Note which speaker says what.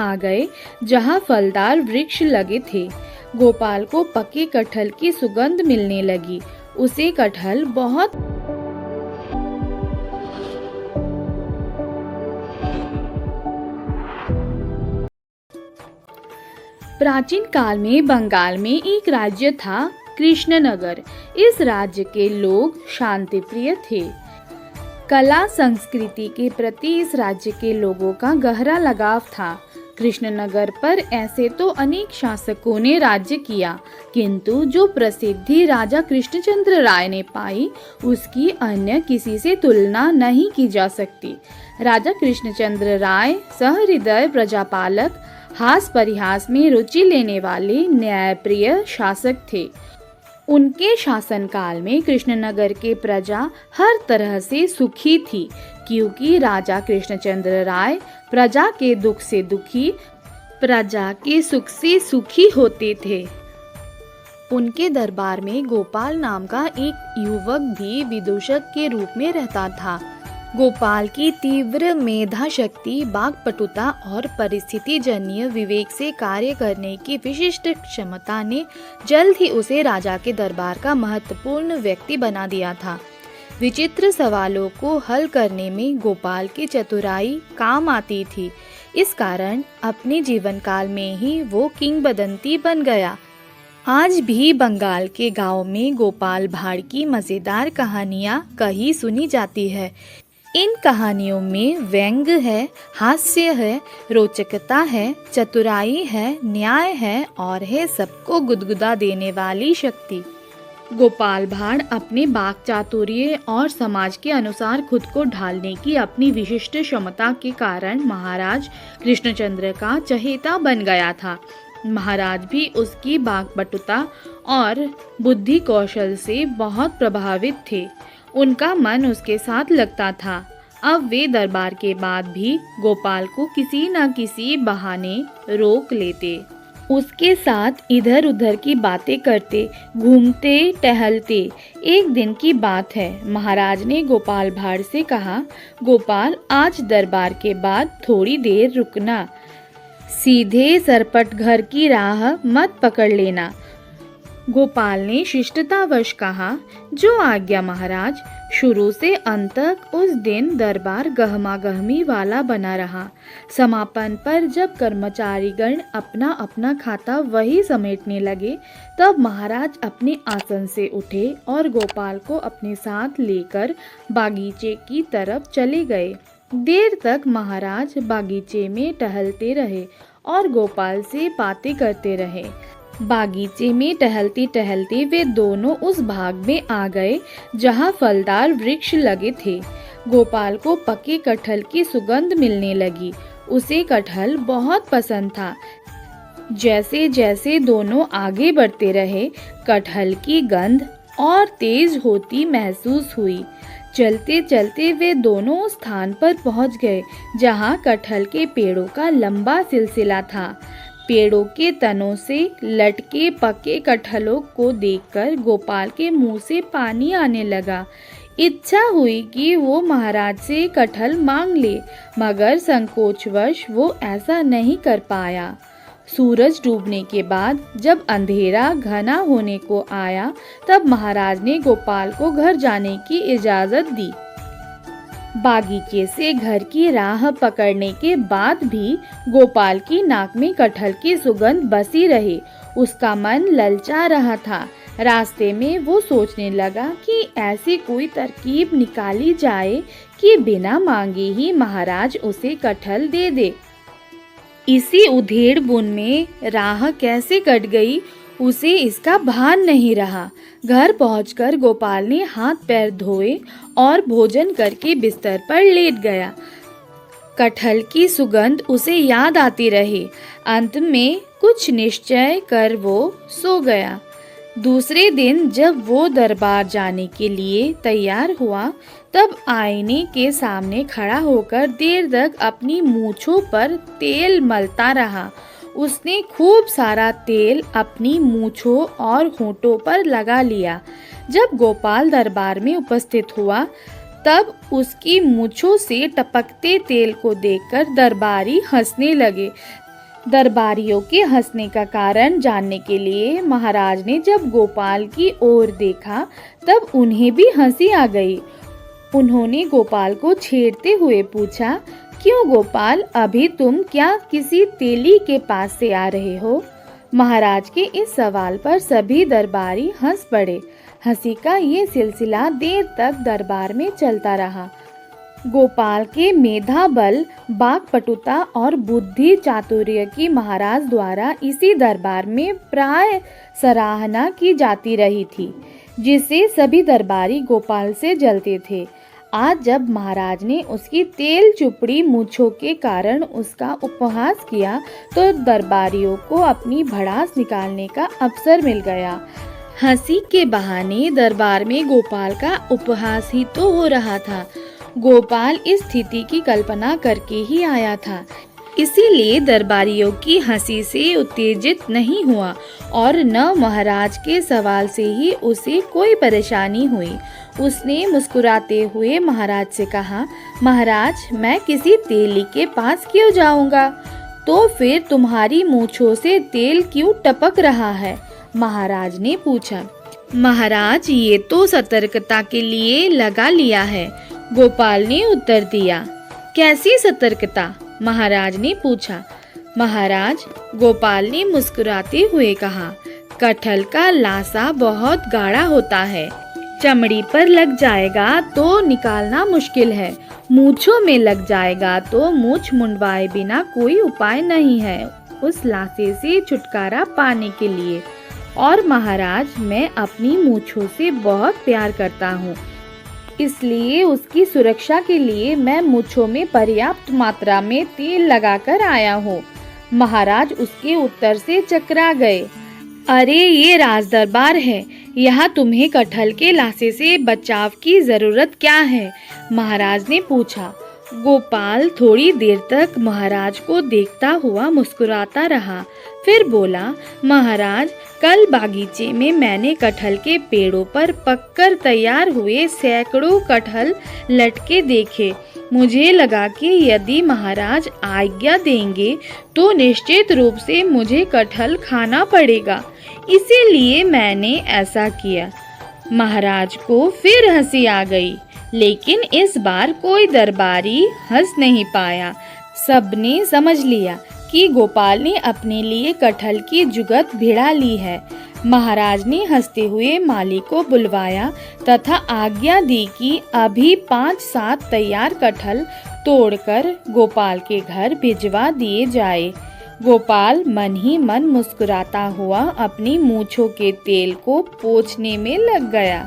Speaker 1: आ गए जहाँ फलदार वृक्ष लगे थे। गोपाल को पके कटहल की सुगंध मिलने लगी। उसे कटहल बहुत प्राचीन काल में बंगाल में एक राज्य था, कृष्णनगर। इस राज्य के लोग शांति प्रिय थे। कला संस्कृति के प्रति इस राज्य के लोगों का गहरा लगाव था। कृष्णनगर पर ऐसे तो अनेक शासकों ने राज्य किया, किंतु जो प्रसिद्धि राजा कृष्णचंद्र राय ने पाई उसकी अन्य किसी से तुलना नहीं की जा सकती। राजा कृष्णचंद्र राय सहृदय प्रजापालक, हास परिहास में रुचि लेने वाले न्यायप्रिय शासक थे। उनके शासनकाल में कृष्णनगर के प्रजा हर तरह से सुखी थी, क्योंकि राजा कृष्णचंद्र राय प्रजा के दुख से दुखी, प्रजा के सुख से सुखी होते थे। उनके दरबार में गोपाल नाम का एक युवक भी विदूषक के रूप में रहता था। गोपाल की तीव्र मेधा शक्ति, वाक्पटुता और परिस्थिति जन्य विवेक से कार्य करने की विशिष्ट क्षमता ने जल्द ही उसे राजा के दरबार का महत्वपूर्ण व्यक्ति बना दिया था। विचित्र सवालों को हल करने में गोपाल की चतुराई काम आती थी। इस कारण अपने जीवन काल में ही वो किंवदंती बन गया। आज भी बंगाल के गांव में गोपाल भाड़ की मज़ेदार कहानियाँ कही सुनी जाती है। इन कहानियों में व्यंग है, हास्य है, रोचकता है, चतुराई है, न्याय है और है सबको गुदगुदा देने वाली शक्ति। गोपाल भाड़ अपने वाक चातुर्य और समाज के अनुसार खुद को ढालने की अपनी विशिष्ट क्षमता के कारण महाराज कृष्णचंद्र का चहेता बन गया था। महाराज भी उसकी वाक्पटुता और बुद्धि कौशल से बहुत प्रभावित थे। उनका मन उसके साथ लगता था। अब वे दरबार के बाद भी गोपाल को किसी न किसी बहाने रोक लेते, उसके साथ इधर उधर की बातें करते, घूमते टहलते। एक दिन की बात है, महाराज ने गोपाल भाड़ से कहा, गोपाल, आज दरबार के बाद थोड़ी देर रुकना, सीधे सरपट घर की राह मत पकड़ लेना। गोपाल ने शिष्टतावश कहा, जो आज्ञा महाराज। शुरू से अंत तक उस दिन दरबार गहमा गहमी वाला बना रहा। समापन पर जब कर्मचारीगण अपना अपना खाता वही समेटने लगे, तब महाराज अपने आसन से उठे और गोपाल को अपने साथ लेकर बागीचे की तरफ चले गए। देर तक महाराज बागीचे में टहलते रहे और गोपाल से बातें करते रहे। बागीचे में टहलते टहलते वे दोनों उस भाग में आ गए जहाँ फलदार वृक्ष लगे थे। गोपाल को पके कटहल की सुगंध मिलने लगी। उसे कटहल बहुत पसंद था। जैसे जैसे दोनों आगे बढ़ते रहे, कटहल की गंध और तेज होती महसूस हुई। चलते चलते वे दोनों उस स्थान पर पहुंच गए जहाँ कटहल के पेड़ों का लंबा सिलसिला था। पेड़ों के तनों से लटके पके कटहलों को देखकर गोपाल के मुंह से पानी आने लगा। इच्छा हुई कि वो महाराज से कटहल मांग ले, मगर संकोचवश वो ऐसा नहीं कर पाया। सूरज डूबने के बाद जब अंधेरा घना होने को आया, तब महाराज ने गोपाल को घर जाने की इजाजत दी। बागीचे से घर की राह पकड़ने के बाद भी गोपाल की नाक में कटहल की सुगंध बसी रही। उसका मन ललचा रहा था। रास्ते में वो सोचने लगा कि ऐसी कोई तरकीब निकाली जाए कि बिना मांगे ही महाराज उसे कटहल दे दे। इसी उधेड़ बुन में राह कैसे कट गई, उसे इसका भान नहीं रहा। घर पहुंचकर गोपाल ने हाथ पैर धोए और भोजन करके बिस्तर पर लेट गया। कटहल की सुगंध उसे याद आती रही। अंत में कुछ निश्चय कर वो सो गया। दूसरे दिन जब वो दरबार जाने के लिए तैयार हुआ, तब आईने के सामने खड़ा होकर देर तक अपनी मूंछों पर तेल मलता रहा। उसने खूब सारा तेल अपनी मूंछों और होंठों पर लगा लिया। जब गोपाल दरबार में उपस्थित हुआ, तब उसकी मूंछों से टपकते तेल को देखकर दरबारी हंसने लगे। दरबारियों के हंसने का कारण जानने के लिए महाराज ने जब गोपाल की ओर देखा तब उन्हें भी हंसी आ गई। उन्होंने गोपाल को छेड़ते हुए पूछा, क्यों गोपाल, अभी तुम क्या किसी तेली के पास से आ रहे हो? महाराज के इस सवाल पर सभी दरबारी हंस पड़े। हंसी का ये सिलसिला देर तक दरबार में चलता रहा। गोपाल के मेधा बल, वाक्पटुता और बुद्धि चातुर्य की महाराज द्वारा इसी दरबार में प्राय सराहना की जाती रही थी, जिससे सभी दरबारी गोपाल से जलते थे। आज जब महाराज ने उसकी तेल चुपड़ी मूंछों के कारण उसका उपहास किया तो दरबारियों को अपनी भड़ास निकालने का अवसर मिल गया। हंसी के बहाने दरबार में गोपाल का उपहास ही तो हो रहा था। गोपाल इस स्थिति की कल्पना करके ही आया था, इसीलिए दरबारियों की हंसी से उत्तेजित नहीं हुआ और न महाराज के सवाल से ही उसे कोई परेशानी हुई। उसने मुस्कुराते हुए महाराज से कहा, महाराज, मैं किसी तेली के पास क्यों जाऊंगा? तो फिर तुम्हारी मूंछों से तेल क्यों टपक रहा है? महाराज ने पूछा। महाराज, ये तो सतर्कता के लिए लगा लिया है, गोपाल ने उत्तर दिया। कैसी सतर्कता? महाराज ने पूछा। महाराज, गोपाल ने मुस्कुराते हुए कहा, कटहल का लासा बहुत गाढ़ा होता है, चमड़ी पर लग जाएगा तो निकालना मुश्किल है, मूंछों में लग जाएगा तो मूंछ मुंडवाए बिना कोई उपाय नहीं है उस लासे से छुटकारा पाने के लिए। और महाराज, मैं अपनी मूंछों से बहुत प्यार करता हूँ, इसलिए उसकी सुरक्षा के लिए मैं मूंछों में पर्याप्त मात्रा में तेल लगाकर आया हूँ। महाराज उसके उत्तर से चकरा गए। अरे, ये राज दरबार है, यहाँ तुम्हें कटहल के लासे से बचाव की जरूरत क्या है? महाराज ने पूछा। गोपाल थोड़ी देर तक महाराज को देखता हुआ मुस्कुराता रहा, फिर बोला, महाराज, कल बागीचे में मैंने कटहल के पेड़ों पर पककर तैयार हुए सैकड़ों कटहल लटके देखे। मुझे लगा कि यदि महाराज आज्ञा देंगे तो निश्चित रूप से मुझे कटहल खाना पड़ेगा, इसीलिए मैंने ऐसा किया। महाराज को फिर हंसी आ गई, लेकिन इस बार कोई दरबारी हंस नहीं पाया। सबने समझ लिया कि गोपाल ने अपने लिए कटहल की जुगत भिड़ा ली है। महाराज ने हंसते हुए माली को बुलवाया तथा आज्ञा दी कि अभी 5-7 तैयार कटहल तोड़कर गोपाल के घर भिजवा दिए जाए। गोपाल मन ही मन मुस्कुराता हुआ अपनी मूंछों के तेल को पोंछने में लग गया।